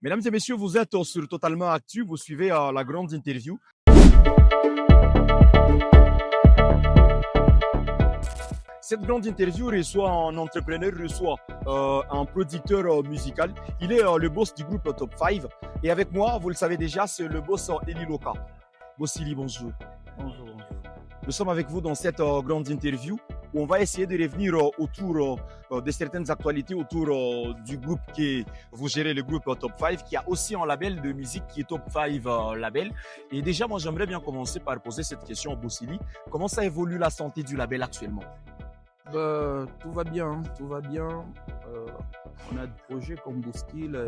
Mesdames et messieurs, vous êtes sur Totalement Actu, vous suivez la grande interview. Cette grande interview reçoit un entrepreneur, reçoit un producteur musical. Il est le boss du groupe Top 5. Et avec moi, vous le savez déjà, c'est le boss Eli Loka. Boss Eli, bonjour. Bonjour, bonjour. Nous sommes avec vous dans cette grande interview où on va essayer de revenir autour de certaines actualités autour du groupe que vous gérez, le groupe Top 5, qui a aussi un label de musique qui est Top 5 Label. Et déjà, moi, j'aimerais bien commencer par poser cette question à Bossili. Comment ça évolue la santé du label actuellement? Tout va bien, tout va bien. On a des projets comme Bouskil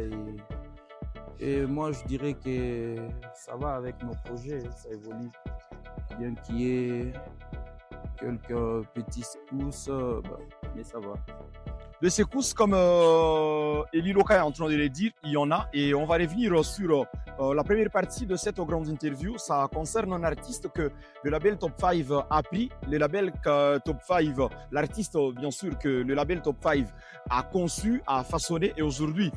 et moi je dirais que ça va avec nos projets, ça évolue. Bien qu'il y ait quelques petits secousses, mais ça va. De secousses, comme Eli Loka est en train de le dire, il y en a. Et on va revenir sur la première partie de cette grande interview. Ça concerne un artiste que le label Top 5 a pris. Le label Top 5, l'artiste, bien sûr, que le label Top 5 a conçu, a façonné. Et aujourd'hui,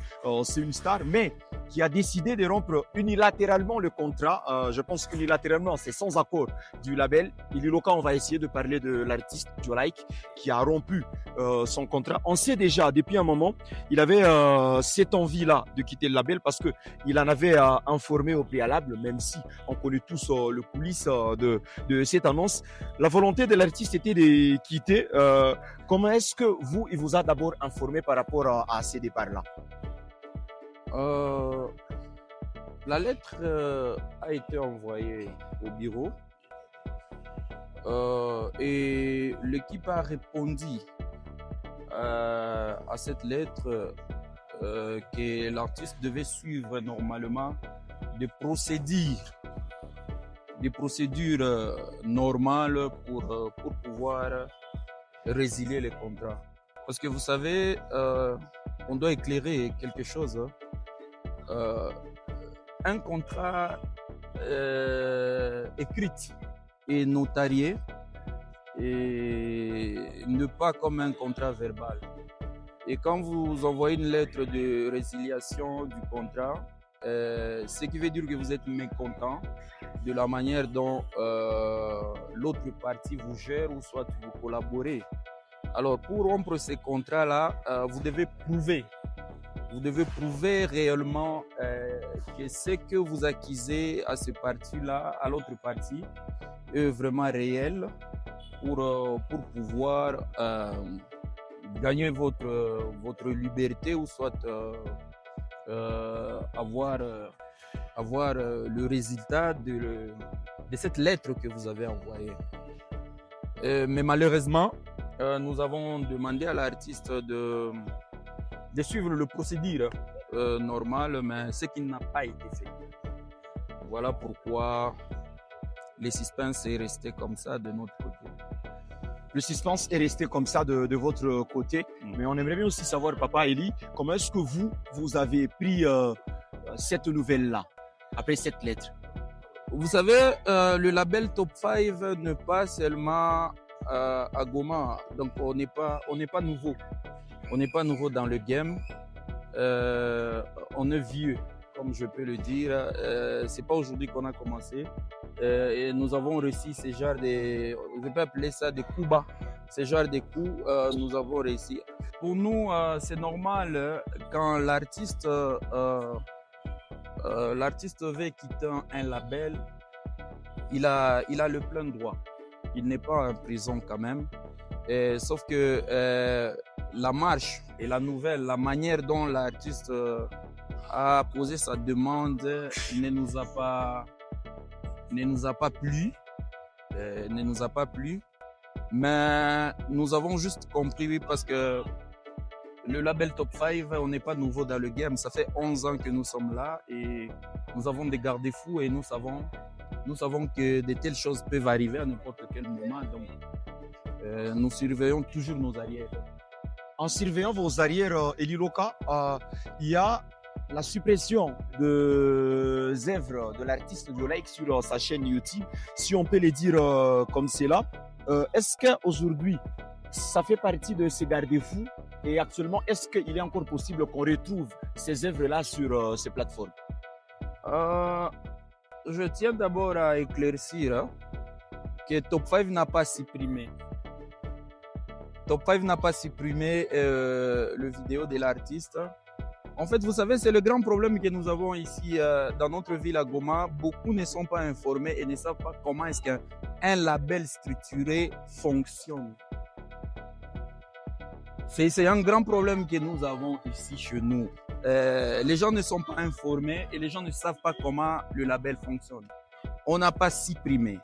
c'est une star, mais qui a décidé de rompre unilatéralement le contrat. Je pense qu'unilatéralement, c'est sans accord du label. Eli Loka, on va essayer de parler de l'artiste Jolike qui a rompu son contrat. On sait déjà depuis un moment, il avait cette envie-là de quitter le label parce qu'il en avait informé au préalable, même si on connaît tous le coulisses de cette annonce. La volonté de l'artiste était de quitter. Comment est-ce que il vous a d'abord informé par rapport à ces départs-là? La lettre a été envoyée au bureau et l'équipe a répondu à cette lettre que l'artiste devait suivre normalement des procédures normales pour pouvoir résilier les contrats. Parce que vous savez, on doit éclairer quelque chose. Un contrat écrit et notarié et ne pas comme un contrat verbal. Et quand vous envoyez une lettre de résiliation du contrat, ce qui veut dire que vous êtes mécontent de la manière dont l'autre partie vous gère ou soit vous collaborez. Alors pour rompre ces contrats-là, vous devez prouver réellement que ce que vous accusez à ce parti-là, à l'autre partie, est vraiment réel pour pouvoir gagner votre liberté ou soit avoir le résultat de cette lettre que vous avez envoyée. Mais malheureusement, nous avons demandé à l'artiste de suivre le procédure normal, mais ce qui n'a pas été fait. Voilà pourquoi le suspense est resté comme ça de notre côté. Le suspense est resté comme ça de votre côté, mais on aimerait bien aussi savoir, Papa Eli, comment est-ce que vous avez pris cette nouvelle-là, après cette lettre? Vous savez, le label Top 5 n'est pas seulement à Goma, donc on n'est pas nouveau. On n'est pas nouveau dans le game, on est vieux, comme je peux le dire. C'est pas aujourd'hui qu'on a commencé. Et nous avons réussi ce genre de, je peux appeler ça des coups bas, ce genre de coups, nous avons réussi. Pour nous, c'est normal quand l'artiste veut quitter un label, il a le plein droit. Il n'est pas en prison quand même. Sauf que la marche et la nouvelle, la manière dont l'artiste a posé sa demande ne nous a pas plu, mais nous avons juste compris parce que le label Top 5, on n'est pas nouveau dans le game, ça fait 11 ans que nous sommes là et nous avons des garde-fous et nous savons que de telles choses peuvent arriver à n'importe quel moment, donc nous surveillons toujours nos arrières. En surveillant vos arrières, Eli Loka, il y a la suppression des œuvres de l'artiste Jolike sur sa chaîne YouTube, si on peut le dire comme cela. Est-ce qu'aujourd'hui, ça fait partie de ces garde-fous. Et actuellement, est-ce qu'il est encore possible qu'on retrouve ces œuvres-là sur ces plateformes? Je tiens d'abord à éclaircir que Top 5 n'a pas supprimé. Top 5 n'a pas supprimé le vidéo de l'artiste. En fait, vous savez, c'est le grand problème que nous avons ici dans notre ville à Goma. Beaucoup ne sont pas informés et ne savent pas comment est-ce qu'un label structuré fonctionne. C'est un grand problème que nous avons ici chez nous. Les gens ne sont pas informés et les gens ne savent pas comment le label fonctionne. On n'a pas supprimé.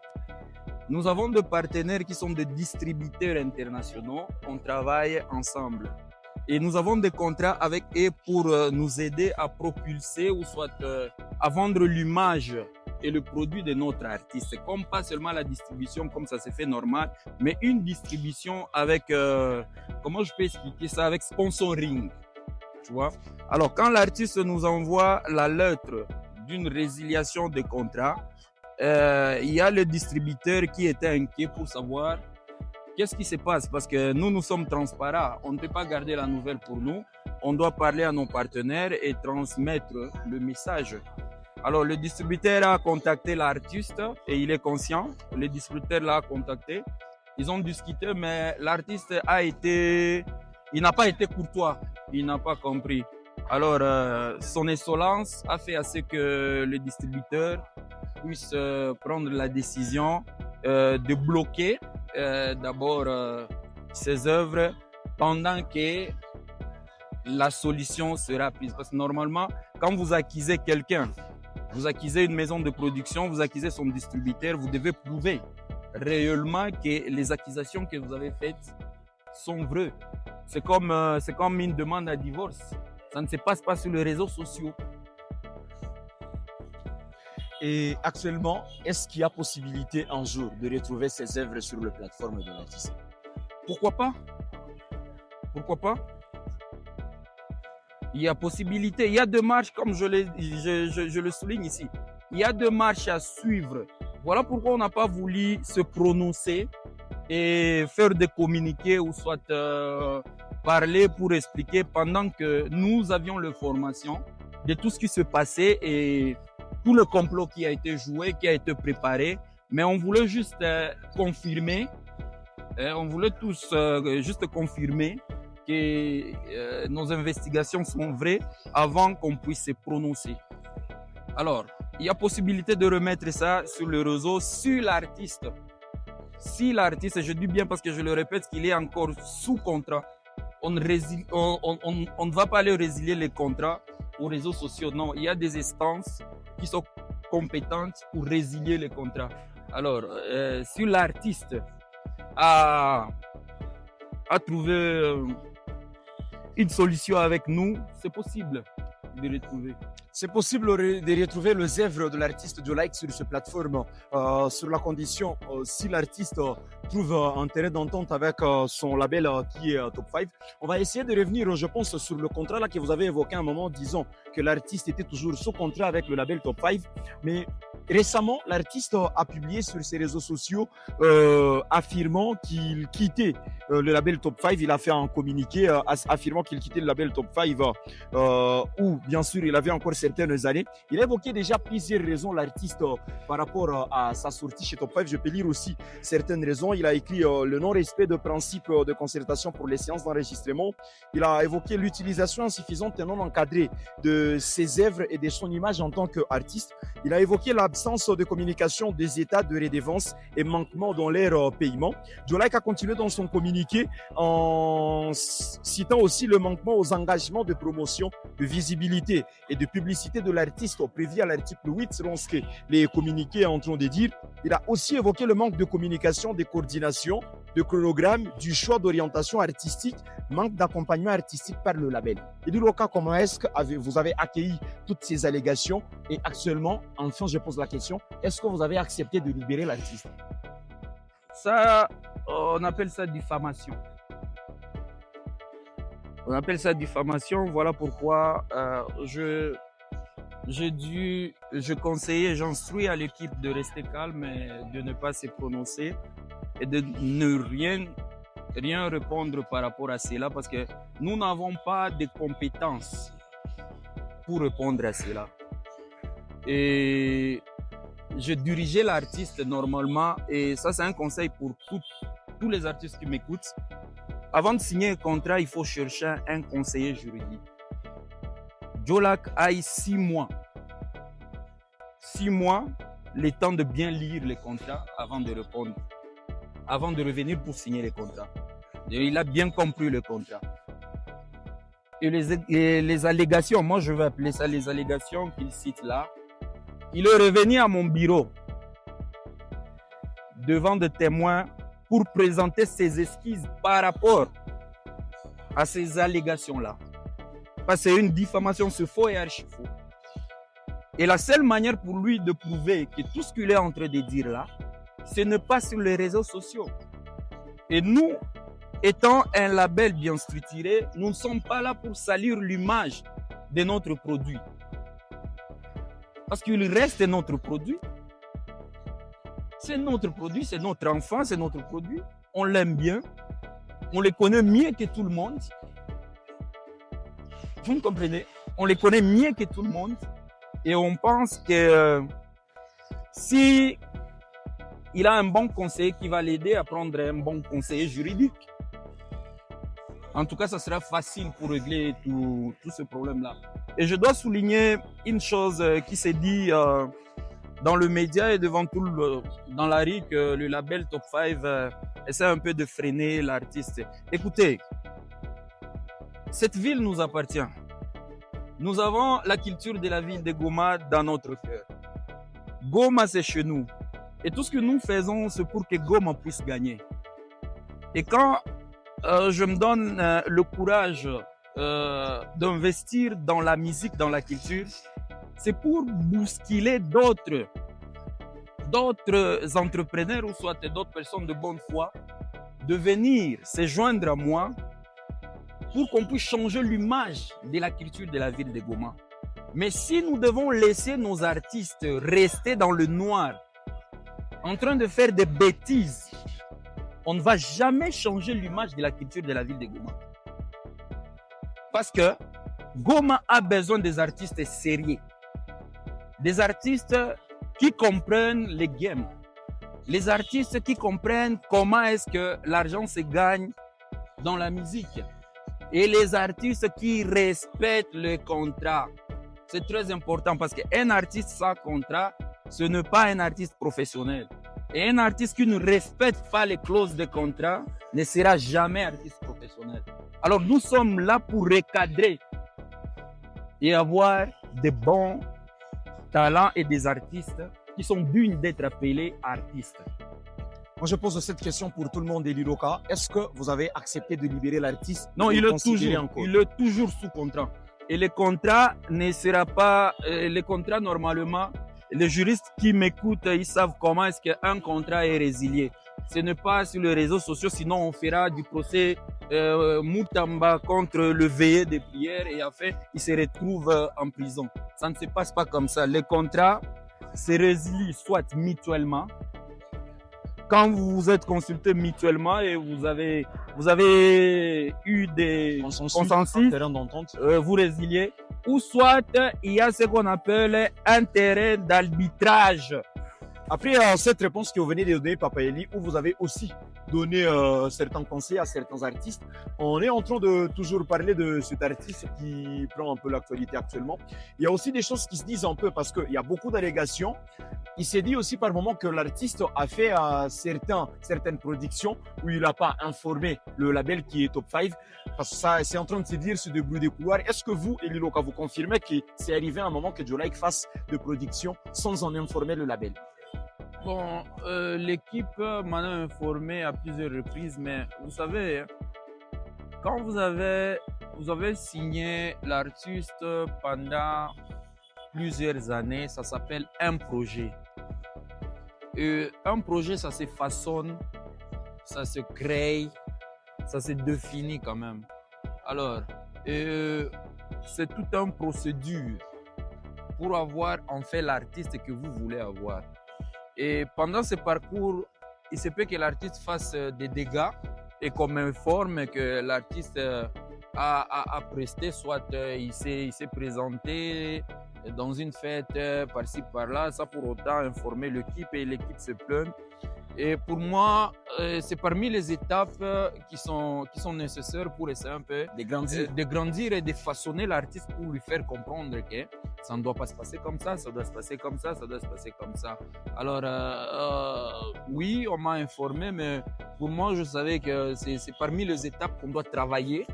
Nous avons des partenaires qui sont des distributeurs internationaux. On travaille ensemble. Et nous avons des contrats avec eux pour nous aider à propulser ou soit à vendre l'image et le produit de notre artiste. C'est comme pas seulement la distribution comme ça se fait normal, mais une distribution avec, comment je peux expliquer ça, avec sponsoring. Tu vois? Alors quand l'artiste nous envoie la lettre d'une résiliation de contrat, il y a le distributeur qui était inquiet pour savoir qu'est-ce qui se passe, parce que nous sommes transparents. On ne peut pas garder la nouvelle pour nous. On doit parler à nos partenaires et transmettre le message. Alors, le distributeur a contacté l'artiste et il est conscient. Le distributeur l'a contacté. Ils ont discuté, mais l'artiste il n'a pas été courtois. Il n'a pas compris. Alors, son insolence a fait à ce que le distributeur puisse prendre la décision de bloquer d'abord ces œuvres pendant que la solution sera prise. Parce que normalement, quand vous acquisez quelqu'un, vous acquisez une maison de production, vous acquisez son distributeur, vous devez prouver réellement que les accusations que vous avez faites sont vraies. C'est comme une demande à divorce. Ça ne se passe pas sur les réseaux sociaux. Et actuellement, est-ce qu'il y a possibilité un jour de retrouver ces œuvres sur les plateformes de l'artiste? Pourquoi pas? Pourquoi pas? Il y a possibilité. Il y a deux marches, comme je le souligne ici. Il y a deux marches à suivre. Voilà pourquoi on n'a pas voulu se prononcer et faire des communiqués ou soit parler pour expliquer pendant que nous avions l'information de tout ce qui se passait et tout le complot qui a été joué, qui a été préparé. Mais on voulait juste confirmer, on voulait tous juste confirmer que nos investigations sont vraies avant qu'on puisse se prononcer. Alors, il y a possibilité de remettre ça sur le réseau, sur l'artiste. Si l'artiste, je dis bien parce que je le répète, qu'il est encore sous contrat, on ne va pas aller résilier les contrats aux réseaux sociaux. Non, il y a des instances qui sont compétentes pour résilier les contrats. Alors, si l'artiste a trouvé une solution avec nous, c'est possible de retrouver. C'est possible de retrouver les œuvres de l'artiste Jolaik sur cette plateforme, sur la condition si l'artiste trouve un terrain d'entente avec son label qui est Top 5. On va essayer de revenir, je pense, sur le contrat là que vous avez évoqué à un moment, disons que l'artiste était toujours sous contrat avec le label Top 5. Mais récemment, l'artiste a publié sur ses réseaux sociaux affirmant qu'il quittait le label Top 5. Il a fait un communiqué affirmant qu'il quittait le label Top 5 où, bien sûr, il avait encore certaines années. Il a évoqué déjà plusieurs raisons, l'artiste, par rapport à sa sortie chez Top 5. Je peux lire aussi certaines raisons. Il a écrit le non-respect de principe de concertation pour les séances d'enregistrement. Il a évoqué l'utilisation insuffisante et non encadrée de ses œuvres et de son image en tant qu'artiste. Il a évoqué l'absence de communication des États de redevance et manquement dans leur paiement. Jolaik a continué dans son communiqué en citant aussi le manquement aux engagements de promotion, de visibilité et de publicité de l'artiste prévu à l'article 8 selon ce que les communiqués sont en train de dire. Il a aussi évoqué le manque de communication, de coordination, de chronogramme, du choix d'orientation artistique, manque d'accompagnement artistique par le label. Et du cas, comment est-ce que vous avez accueilli toutes ces allégations et actuellement, enfin je pose la question, est-ce que vous avez accepté de libérer l'artiste? Ça, on appelle ça diffamation. On appelle ça diffamation. Voilà pourquoi je conseillais, j'instruis à l'équipe de rester calme et de ne pas se prononcer et de ne rien rien répondre par rapport à cela parce que nous n'avons pas de compétences pour répondre à cela. Et je dirigeais l'artiste normalement et ça c'est un conseil pour tous les artistes qui m'écoutent. Avant de signer un contrat, il faut chercher un conseiller juridique. Jolac a 6 mois. 6 mois, le temps de bien lire les contrats avant de répondre, avant de revenir pour signer les contrats. Et il a bien compris le contrat. Et les allégations, moi je vais appeler ça les allégations qu'il cite là, il est revenu à mon bureau devant des témoins pour présenter ses esquisses par rapport à ces allégations-là. Parce que c'est une diffamation, c'est faux et archi faux. Et la seule manière pour lui de prouver que tout ce qu'il est en train de dire là, ce n'est pas sur les réseaux sociaux. Et nous, étant un label bien structuré, nous ne sommes pas là pour salir l'image de notre produit. Parce qu'il reste notre produit. C'est notre produit, c'est notre enfant, c'est notre produit. On l'aime bien. On les connaît mieux que tout le monde. Vous me comprenez? On les connaît mieux que tout le monde. Et on pense que si il a un bon conseiller qui va l'aider à prendre un bon conseiller juridique, en tout cas, ça sera facile pour régler tout ce problème-là. Et je dois souligner une chose qui s'est dit dans le média et devant dans la rue que le label Top 5 essaie un peu de freiner l'artiste. Écoutez, cette ville nous appartient. Nous avons la culture de la ville de Goma dans notre cœur. Goma, c'est chez nous. Et tout ce que nous faisons, c'est pour que Goma puisse gagner. Et quand je me donne le courage d'investir dans la musique, dans la culture, c'est pour bousculer d'autres entrepreneurs ou soit d'autres personnes de bonne foi de venir se joindre à moi pour qu'on puisse changer l'image de la culture de la ville de Goma. Mais si nous devons laisser nos artistes rester dans le noir, en train de faire des bêtises, on ne va jamais changer l'image de la culture de la ville de Goma. Parce que Goma a besoin des artistes sérieux, des artistes qui comprennent les games, les artistes qui comprennent comment est-ce que l'argent se gagne dans la musique et les artistes qui respectent le contrat. C'est très important parce qu'un artiste sans contrat, ce n'est pas un artiste professionnel. Et un artiste qui ne respecte pas les clauses de contrat ne sera jamais artiste professionnel. Alors nous sommes là pour recadrer et avoir de bons talents et des artistes qui sont dignes d'être appelés artistes. Moi, je pose cette question pour tout le monde, Eli Loka. Est-ce que vous avez accepté de libérer l'artiste? Non, il est toujours sous contrat. Et le contrat ne sera pas... le contrat, normalement, les juristes qui m'écoutent, ils savent comment est-ce qu'un contrat est résilié. Ce n'est pas sur les réseaux sociaux, sinon on fera du procès Moutamba contre le veillé des prières et après, il se retrouve en prison. Ça ne se passe pas comme ça. Le contrat se résilie soit mutuellement, quand vous vous êtes consulté mutuellement et vous avez eu des consensus, vous résiliez, ou soit il y a ce qu'on appelle un terrain d'arbitrage. Après cette réponse que vous venez de donner, Papa Eli, où vous avez aussi donné certains conseils à certains artistes, on est en train de toujours parler de cet artiste qui prend un peu l'actualité actuellement. Il y a aussi des choses qui se disent un peu parce qu'il y a beaucoup d'allégations. Il s'est dit aussi par moment que l'artiste a fait certaines productions où il n'a pas informé le label qui est Top 5. Parce que ça, c'est en train de se dire sur des bruits de couloir. Est-ce que vous, Eli Loka, vous confirmez que c'est arrivé à un moment que Jolaik fasse de production sans en informer le label? Bon, l'équipe m'en a informé à plusieurs reprises, mais vous savez, quand vous avez signé l'artiste pendant plusieurs années, ça s'appelle un projet. Et un projet, ça se façonne, ça se crée, ça se définit quand même. Alors, c'est toute une procédure pour avoir en fait l'artiste que vous voulez avoir. Et pendant ce parcours, il se peut que l'artiste fasse des dégâts et qu'on m'informe que l'artiste a presté, soit il s'est présenté dans une fête par-ci par-là, sans pour autant informer l'équipe et l'équipe se plaint. Et pour moi, c'est parmi les étapes qui sont nécessaires pour essayer un peu de grandir et de façonner l'artiste pour lui faire comprendre que ça ne doit pas se passer comme ça doit se passer comme ça doit se passer comme ça. Alors, oui, on m'a informé, mais pour moi, je savais que c'est parmi les étapes qu'on doit travailler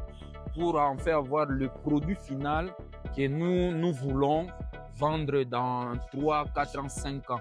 pour en fait avoir le produit final que nous voulons vendre dans 3, 4 ans, 5 ans.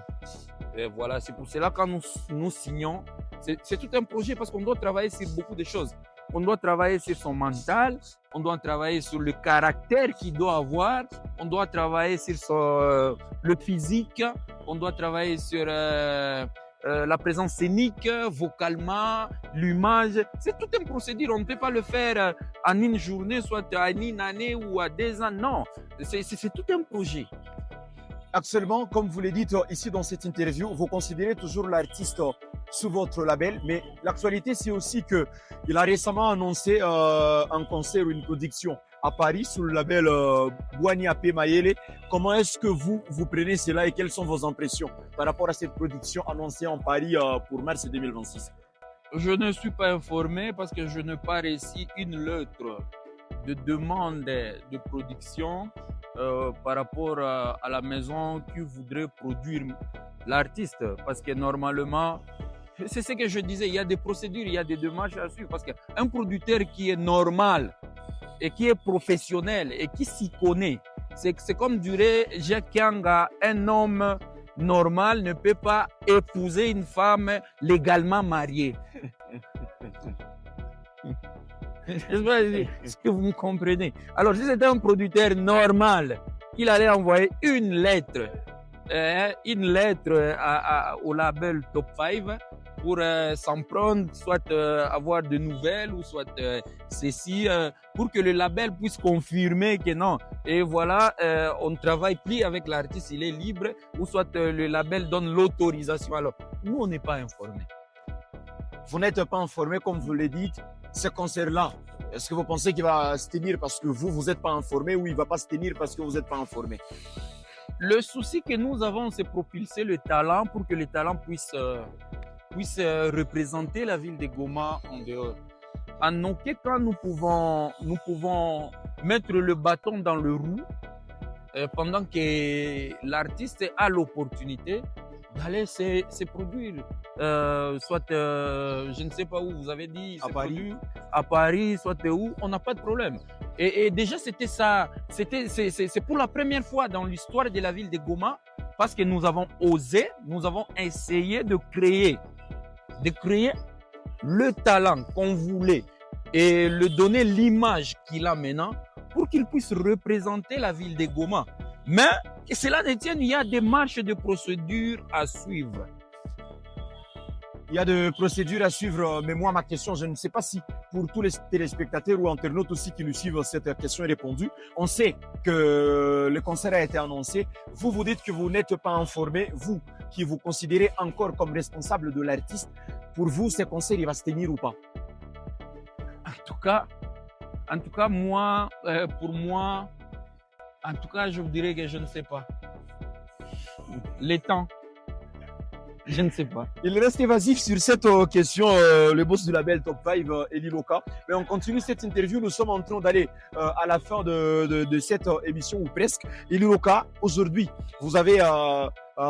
Et voilà, c'est pour cela que quand nous signons, c'est tout un projet parce qu'on doit travailler sur beaucoup de choses. On doit travailler sur son mental, on doit travailler sur le caractère qu'il doit avoir, on doit travailler sur le physique, on doit travailler sur la présence scénique, vocalement, l'image. C'est toute une procédure, on ne peut pas le faire en une journée, soit en une année ou à 2 ans, non. C'est tout un projet. Actuellement, comme vous le dites ici dans cette interview, vous considérez toujours l'artiste sous votre label, mais l'actualité c'est aussi qu'il a récemment annoncé un concert ou une production à Paris sous le label Boigny AP Mayele. Comment est-ce que vous prenez cela et quelles sont vos impressions par rapport à cette production annoncée en Paris pour mars 2026? Je ne suis pas informé parce que je n'ai pas reçu une lettre de demande de production par rapport à la maison qui voudrait produire l'artiste. Parce que normalement, c'est ce que je disais, il y a des procédures, il y a des démarches à suivre. Parce qu'un producteur qui est normal et qui est professionnel et qui s'y connaît, c'est comme dirait Jacques Kanga, un homme normal ne peut pas épouser une femme légalement mariée. Est-ce que vous me comprenez? Alors, si c'était un producteur normal, il allait envoyer une lettre au label Top 5 pour s'en prendre, soit avoir de nouvelles ou soit ceci, pour que le label puisse confirmer que non. Et voilà, on ne travaille plus avec l'artiste, il est libre, ou soit le label donne l'autorisation. Alors, nous, on n'est pas informés. Vous n'êtes pas informé, comme vous le dites, ce concert-là, est-ce que vous pensez qu'il va se tenir parce que vous n'êtes pas informé ou il ne va pas se tenir parce que vous n'êtes pas informé? Le souci que nous avons, c'est propulser le talent pour que le talent puisse représenter la ville de Goma en dehors. En aucun cas, nous pouvons mettre le bâton dans le roue pendant que l'artiste a l'opportunité d'aller se produire. Soit, je ne sais pas où, vous avez dit, à Paris, soit où, on n'a pas de problème. Et déjà, c'était ça, c'est pour la première fois dans l'histoire de la ville de Goma, parce que nous avons osé, nous avons essayé de créer le talent qu'on voulait et le donner l'image qu'il a maintenant pour qu'il puisse représenter la ville de Goma. Mais que cela ne tienne, il y a des marches de procédures à suivre. Il y a des procédures à suivre, mais moi, ma question, je ne sais pas si pour tous les téléspectateurs ou internautes aussi qui nous suivent, cette question est répondue. On sait que le concert a été annoncé. Vous dites que vous n'êtes pas informé, vous qui vous considérez encore comme responsable de l'artiste. Pour vous, ce concert, il va se tenir ou pas? En tout cas, moi, pour moi, en tout cas, je vous dirais que je ne sais pas. Les temps. Je ne sais pas. Il reste évasif sur cette question, le boss du label Top 5, Eli Loka. Mais on continue cette interview. Nous sommes en train d'aller à la fin de cette émission, ou presque. Eli Loka, aujourd'hui, vous avez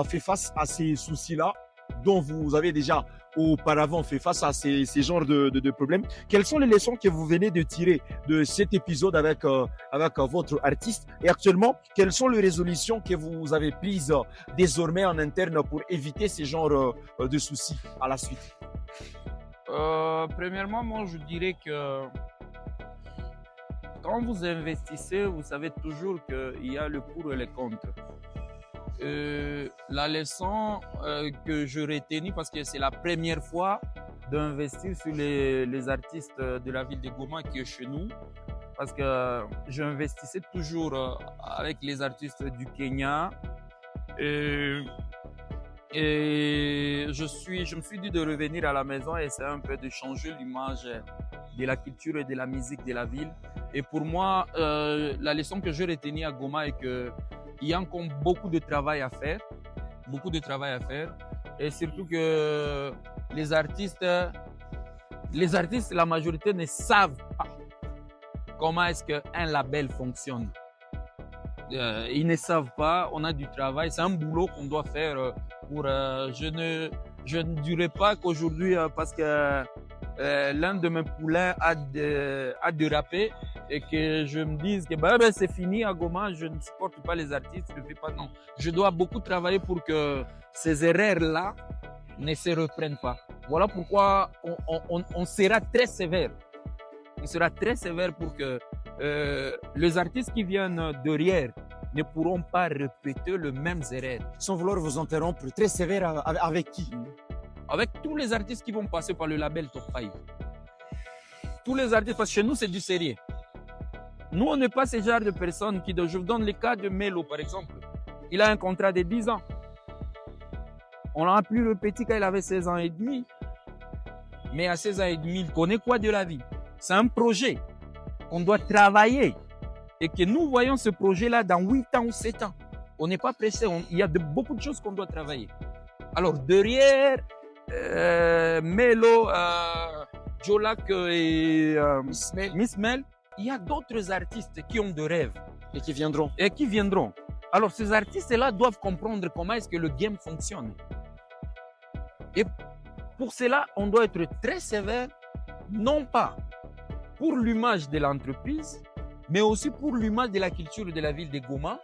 fait face à ces soucis-là, dont vous avez déjà auparavant fait face à ces genres de problèmes. Quelles sont les leçons que vous venez de tirer de cet épisode avec votre artiste? Et actuellement, quelles sont les résolutions que vous avez prises désormais en interne pour éviter ces genres de soucis à la suite? Premièrement, moi, je dirais que quand vous investissez, vous savez toujours qu'il y a le pour et le contre. La leçon que je retenais, parce que c'est la première fois d'investir sur les artistes de la ville de Goma qui est chez nous, parce que j'investissais toujours avec les artistes du Kenya. Et je me suis dit de revenir à la maison et essayer un peu de changer l'image de la culture et de la musique de la ville. Et pour moi, la leçon que je retenais à Goma est qu'il y a encore beaucoup de travail à faire. Beaucoup de travail à faire. Et surtout que les artistes, la majorité ne savent pas comment est-ce qu'un label fonctionne. Ils ne savent pas, on a du travail, c'est un boulot qu'on doit faire pour... je ne dirais pas qu'aujourd'hui, parce que l'un de mes poulains a dérapé et que je me dise que c'est fini à Goma, je ne supporte pas les artistes, je ne fais pas, non. Je dois beaucoup travailler pour que ces erreurs-là ne se reprennent pas. Voilà pourquoi on sera très sévère. On sera très sévère pour que les artistes qui viennent derrière ne pourront pas répéter les mêmes erreurs. Sans vouloir vous interrompre, très sévère avec qui? Avec tous les artistes qui vont passer par le label Top 5. Tous les artistes, parce que chez nous, c'est du sérieux. Nous, on n'est pas ce genre de personnes qui... Je vous donne le cas de Melo, par exemple. Il a un contrat de 10 ans. On l'a appelé le petit quand il avait 16 ans et demi. Mais à 16 ans et demi, il connaît quoi de la vie? C'est un projet qu'on doit travailler. Et que nous voyons ce projet-là dans 8 ans ou 7 ans. On n'est pas pressé. Il y a beaucoup de choses qu'on doit travailler. Alors, derrière Melo, Jolak et Miss Mel, il y a d'autres artistes qui ont des rêves. Et qui viendront. Alors, ces artistes-là doivent comprendre comment est-ce que le game fonctionne. Et pour cela, on doit être très sévère, non pas pour l'image de l'entreprise, mais aussi pour l'image de la culture de la ville de Goma,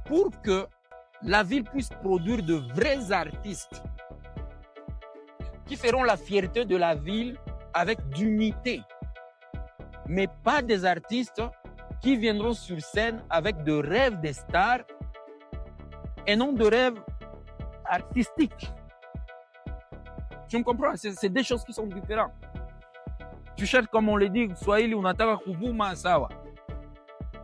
pour que la ville puisse produire de vrais artistes qui feront la fierté de la ville avec d'unité, mais pas des artistes qui viendront sur scène avec de rêves des stars et non de rêves artistiques. Tu me comprends? C'est des choses qui sont différentes. Tu cherches, comme on le dit, Swahili, unataka kuvuma sawa.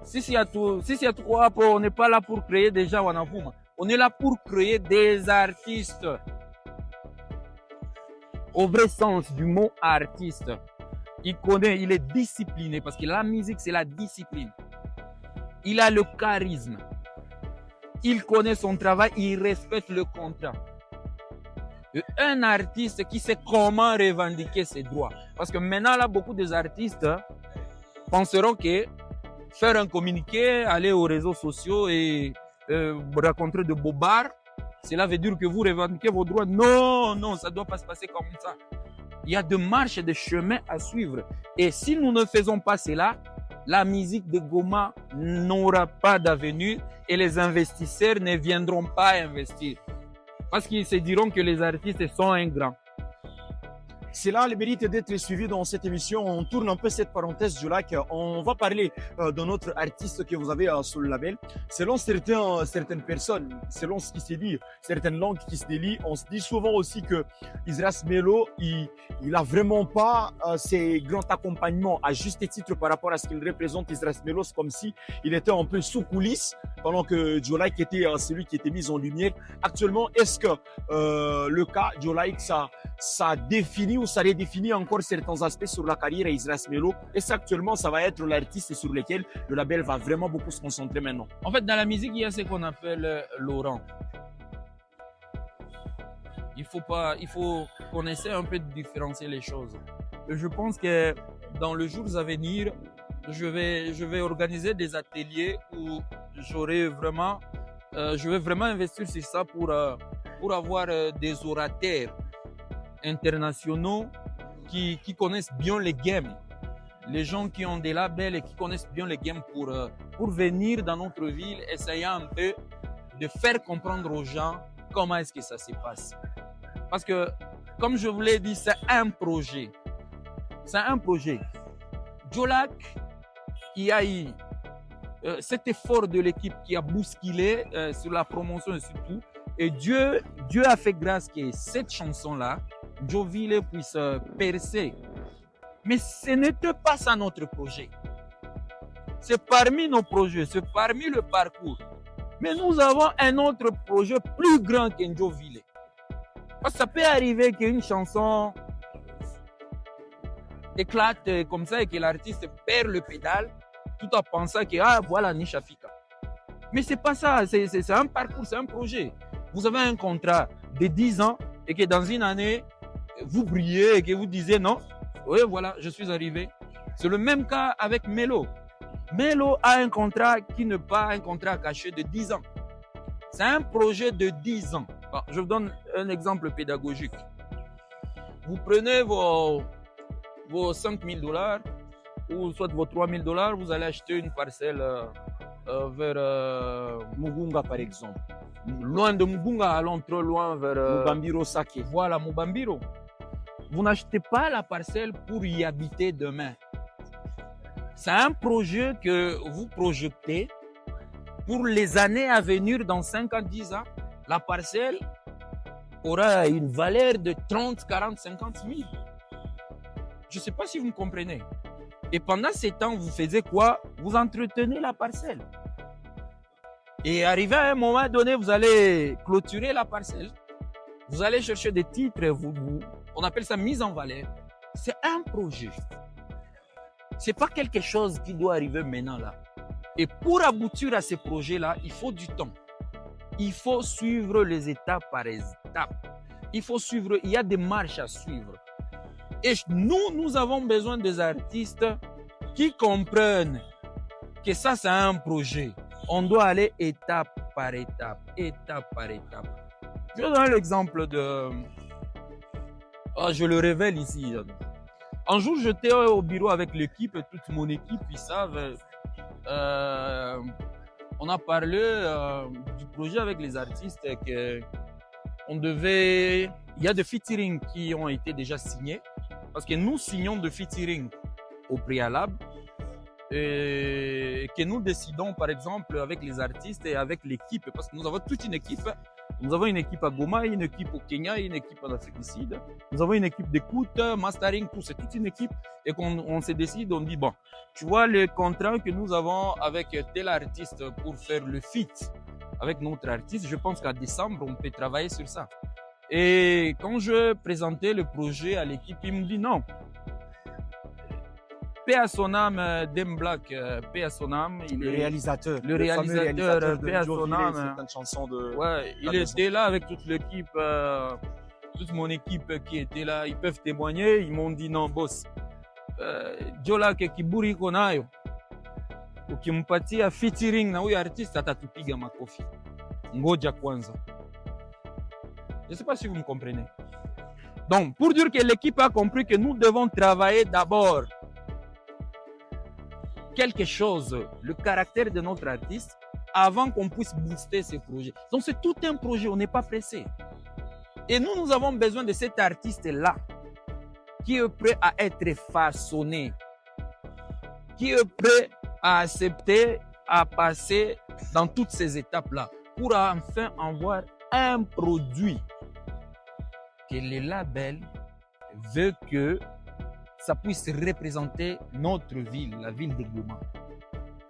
Sisi hatuko hapo, on n'est pas là pour créer des gens wanavuma. On est là pour créer des artistes. Au vrai sens du mot artiste. Il connaît, il est discipliné parce que la musique, c'est la discipline. Il a le charisme. Il connaît son travail, il respecte le contrat. Un artiste qui sait comment revendiquer ses droits. Parce que maintenant, là, beaucoup des artistes penseront que faire un communiqué, aller aux réseaux sociaux et rencontrer de bobards, cela veut dire que vous revendiquez vos droits. Non, non, ça ne doit pas se passer comme ça. Il y a des marches et des chemins à suivre. Et si nous ne faisons pas cela, la musique de Goma n'aura pas d'avenir et les investisseurs ne viendront pas investir. Parce qu'ils se diront que les artistes sont ingrats. Cela a le mérite d'être suivi dans cette émission. On tourne un peu cette parenthèse du lac. On va parler d'un autre artiste que vous avez sur le label. Selon certaines personnes, selon ce qui se dit, certaines langues qui se délient, on se dit souvent aussi que Israel Melo, il a vraiment pas ces grands accompagnements à juste titre par rapport à ce qu'il représente. Israel Melo, c'est comme si il était un peu sous coulisses pendant que Jolaik était celui qui était mis en lumière. Actuellement, est-ce que le cas Jolaik, ça définit ou ça redéfinit encore certains aspects sur la carrière d'Israel Melo? Et ça, actuellement, ça va être l'artiste sur lequel le label va vraiment beaucoup se concentrer maintenant. En fait, dans la musique, il y a ce qu'on appelle l'oran. Il faut qu'on essaie un peu de différencier les choses. Et je pense que dans les jours à venir, je vais organiser des ateliers où je vais vraiment investir sur ça pour avoir des orateurs internationaux qui connaissent bien les games. Les gens qui ont des labels et qui connaissent bien les games pour venir dans notre ville, essayer un peu de faire comprendre aux gens comment est-ce que ça se passe. Parce que, comme je vous l'ai dit, c'est un projet. C'est un projet. Jolak, il y a eu cet effort de l'équipe qui a bousculé sur la promotion et sur tout. Et Dieu a fait grâce que cette chanson-là, Jovile puisse percer. Mais ce n'était pas ça notre projet. C'est parmi nos projets, c'est parmi le parcours. Mais nous avons un autre projet plus grand qu'un Jovile. Parce que ça peut arriver qu'une chanson éclate comme ça et que l'artiste perd le pédale tout en pensant que ah voilà Nisha Fika. Mais c'est pas ça, c'est un parcours, c'est un projet. Vous avez un contrat de 10 ans et que dans une année, vous brillez et que vous disiez non, oui voilà, je suis arrivé. C'est le même cas avec Melo. Melo a un contrat qui n'est pas un contrat caché de 10 ans. C'est un projet de 10 ans. Bon, je vous donne un exemple pédagogique. Vous prenez vos $5,000 ou soit vos $3,000, vous allez acheter une parcelle vers Mugunga, par exemple. Loin de Mugunga, allons trop loin vers Mubambiro Sake. Voilà, Mubambiro. Vous n'achetez pas la parcelle pour y habiter demain. C'est un projet que vous projetez pour les années à venir, dans 5 ans, 10 ans. La parcelle aura une valeur de 30, 40, 50 000. Je ne sais pas si vous me comprenez. Et pendant ces temps, vous faisiez quoi? Vous entretenez la parcelle. Et arrivé à un moment donné, vous allez clôturer la parcelle. Vous allez chercher des titres, on appelle ça mise en valeur. C'est un projet. Ce n'est pas quelque chose qui doit arriver maintenant là. Et pour aboutir à ces projets-là, il faut du temps. Il faut suivre les étapes par étapes. Il y a des marches à suivre. Et nous avons besoin des artistes qui comprennent que ça, c'est un projet. On doit aller étape par étape, étape par étape. Je donne l'exemple de... je le révèle ici. Un jour, j'étais au bureau avec l'équipe, toute mon équipe, ils savent. On a parlé du projet avec les artistes que on devait... Il y a des featuring qui ont été déjà signés parce que nous signons de featuring au préalable et que nous décidons par exemple avec les artistes et avec l'équipe parce que nous avons toute une équipe. Nous avons une équipe à Goma, une équipe au Kenya, une équipe en Afrique du Sud. Nous avons une équipe d'écoute, mastering, tout, c'est toute une équipe. Et qu'on se décide, on dit, bon, tu vois le contrat que nous avons avec tel artiste pour faire le feat avec notre artiste, je pense qu'en décembre, on peut travailler sur ça. Et quand je présentais le projet à l'équipe, il me dit non. Paix à son âme, Dem Black, paix à son âme. Le réalisateur. Le réalisateur, de paix à son âme. C'est une chanson de... Ouais, il était là avec toute l'équipe, toute mon équipe qui était là. Ils peuvent témoigner. Ils m'ont dit non, boss. Jola ke kiburi konayo. Ukimpatia featuring na huyo artiste atatupiga makofi. Ngoja kwanza. Je ne sais pas si vous me comprenez. Donc, pour dire que l'équipe a compris que nous devons travailler d'abord quelque chose, le caractère de notre artiste, avant qu'on puisse booster ces projets. Donc, c'est tout un projet, on n'est pas pressé. Et nous avons besoin de cet artiste-là, qui est prêt à être façonné, qui est prêt à accepter, à passer dans toutes ces étapes-là, pour enfin avoir un produit que le label veut que ça puisse représenter notre ville, la ville de Goma.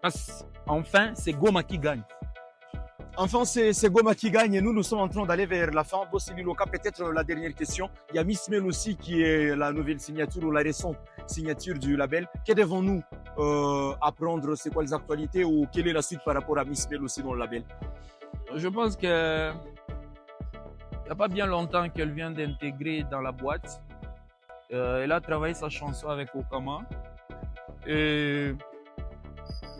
Parce qu'enfin, c'est Goma qui gagne. Enfin, c'est Goma qui gagne et nous sommes en train d'aller vers la fin. Bossili Loka, peut-être la dernière question. Il y a Miss Mel aussi qui est la nouvelle signature ou la récente signature du label. Que devons-nous apprendre? C'est quoi les actualités ou quelle est la suite par rapport à Miss Mel aussi dans le label? Je pense que il n'y a pas bien longtemps qu'elle vient d'intégrer dans la boîte. Elle a travaillé sa chanson avec Okama. Et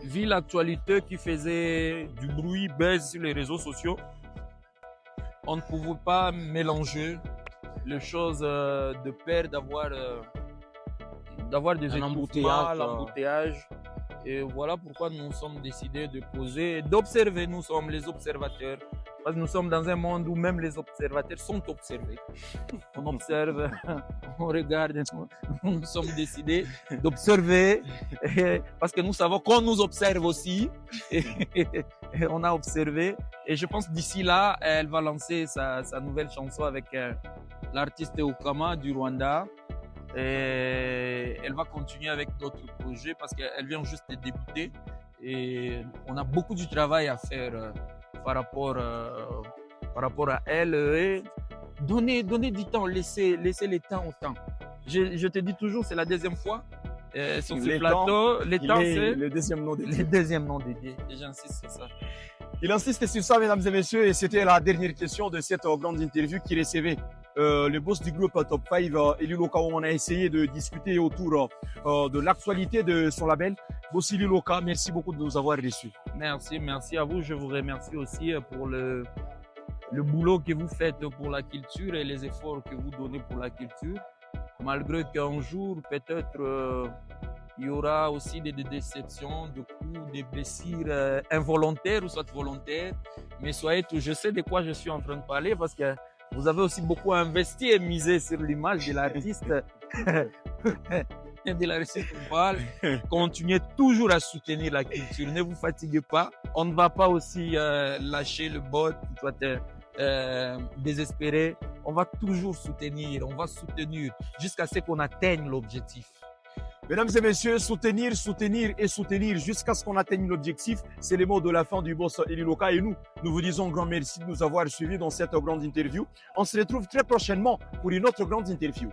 vu l'actualité qui faisait du bruit, baisse sur les réseaux sociaux, on ne pouvait pas mélanger les choses de peur d'avoir des l'embouteillage. Et voilà pourquoi nous sommes décidés de poser, d'observer. Nous sommes les observateurs. Parce que nous sommes dans un monde où même les observateurs sont observés. On observe, on regarde. Nous sommes décidés d'observer parce que nous savons qu'on nous observe aussi. Et on a observé. Et je pense d'ici là, elle va lancer sa nouvelle chanson avec l'artiste Okama du Rwanda. Et elle va continuer avec d'autres projets parce qu'elle vient juste de débuter. Et on a beaucoup de travail à faire par rapport à elle et donnez du temps, laissez les temps au temps. Je te dis toujours, c'est la deuxième fois sur ce plateau. Les temps, c'est le deuxième nom le deuxième nom dédié. Et j'insiste sur ça. Il insiste sur ça, mesdames et messieurs, et c'était la dernière question de cette grande interview qui recevait le boss du groupe Top 5, Eli Loka, où on a essayé de discuter autour de l'actualité de son label. Boss Eli Loka, merci beaucoup de nous avoir reçus. Merci à vous. Je vous remercie aussi pour le boulot que vous faites pour la culture et les efforts que vous donnez pour la culture. Malgré qu'un jour, peut-être, il y aura aussi des déceptions, des coups, des blessures involontaires ou soit volontaires. Mais je sais de quoi je suis en train de parler parce que vous avez aussi beaucoup investi et misé sur l'image de l'artiste. De l'artiste qu'on parle. Continuez toujours à soutenir la culture. Ne vous fatiguez pas. On ne va pas aussi lâcher le bot, soit désespéré. On va toujours soutenir. On va soutenir jusqu'à ce qu'on atteigne l'objectif. Mesdames et messieurs, soutenir, soutenir et soutenir jusqu'à ce qu'on atteigne l'objectif. C'est les mots de la fin du boss Eli Loka. Et nous vous disons un grand merci de nous avoir suivis dans cette grande interview. On se retrouve très prochainement pour une autre grande interview.